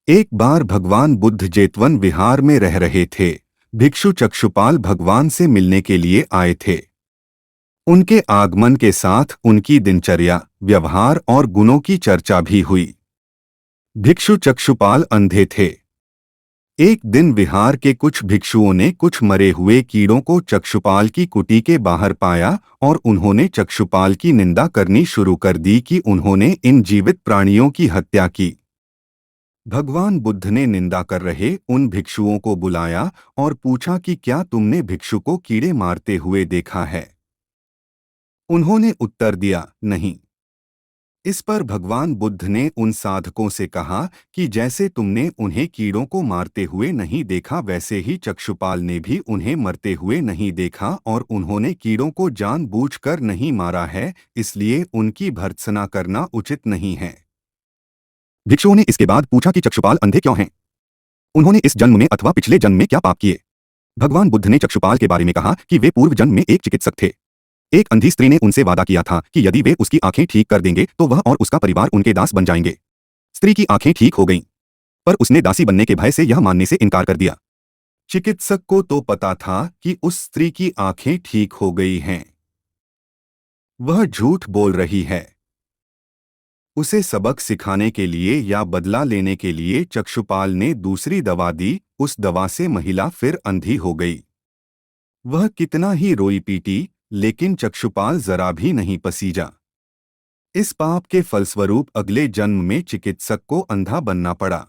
एक बार भगवान बुद्ध जेतवन विहार में रह रहे थे। भिक्षु चक्षुपाल भगवान से मिलने के लिए आए थे। उनके आगमन के साथ उनकी दिनचर्या, व्यवहार और गुणों की चर्चा भी हुई। भिक्षु चक्षुपाल अंधे थे। एक दिन विहार के कुछ भिक्षुओं ने कुछ मरे हुए कीड़ों को चक्षुपाल की कुटी के बाहर पाया और उन्होंने चक्षुपाल की निंदा करनी शुरू कर दी कि उन्होंने इन जीवित प्राणियों की हत्या की। भगवान बुद्ध ने निंदा कर रहे उन भिक्षुओं को बुलाया और पूछा कि क्या तुमने भिक्षु को कीड़े मारते हुए देखा है? उन्होंने उत्तर दिया, नहीं। इस पर भगवान बुद्ध ने उन साधकों से कहा कि जैसे तुमने उन्हें कीड़ों को मारते हुए नहीं देखा, वैसे ही चक्षुपाल ने भी उन्हें मरते हुए नहीं देखा और उन्होंने कीड़ों को जानबूझकर नहीं मारा है, इसलिए उनकी भर्त्सना करना उचित नहीं है। भिक्षुओं ने इसके बाद पूछा कि चक्षुपाल अंधे क्यों हैं? उन्होंने इस जन्म में अथवा पिछले जन्म में क्या पाप किए? भगवान बुद्ध ने चक्षुपाल के बारे में कहा कि वे पूर्व जन्म में एक चिकित्सक थे। एक अंधी स्त्री ने उनसे वादा किया था कि यदि वे उसकी आंखें ठीक कर देंगे तो वह और उसका परिवार उनके दास बन जाएंगे। स्त्री की आंखें ठीक हो गईं, पर उसने दासी बनने के भय से यह मानने से इनकार कर दिया। चिकित्सक को तो पता था कि उस स्त्री की आंखें ठीक हो गई हैं। वह झूठ बोल रही है। उसे सबक सिखाने के लिए या बदला लेने के लिए चक्षुपाल ने दूसरी दवा दी। उस दवा से महिला फिर अंधी हो गई। वह कितना ही रोई पीटी, लेकिन चक्षुपाल जरा भी नहीं पसीजा। इस पाप के फलस्वरूप अगले जन्म में चिकित्सक को अंधा बनना पड़ा।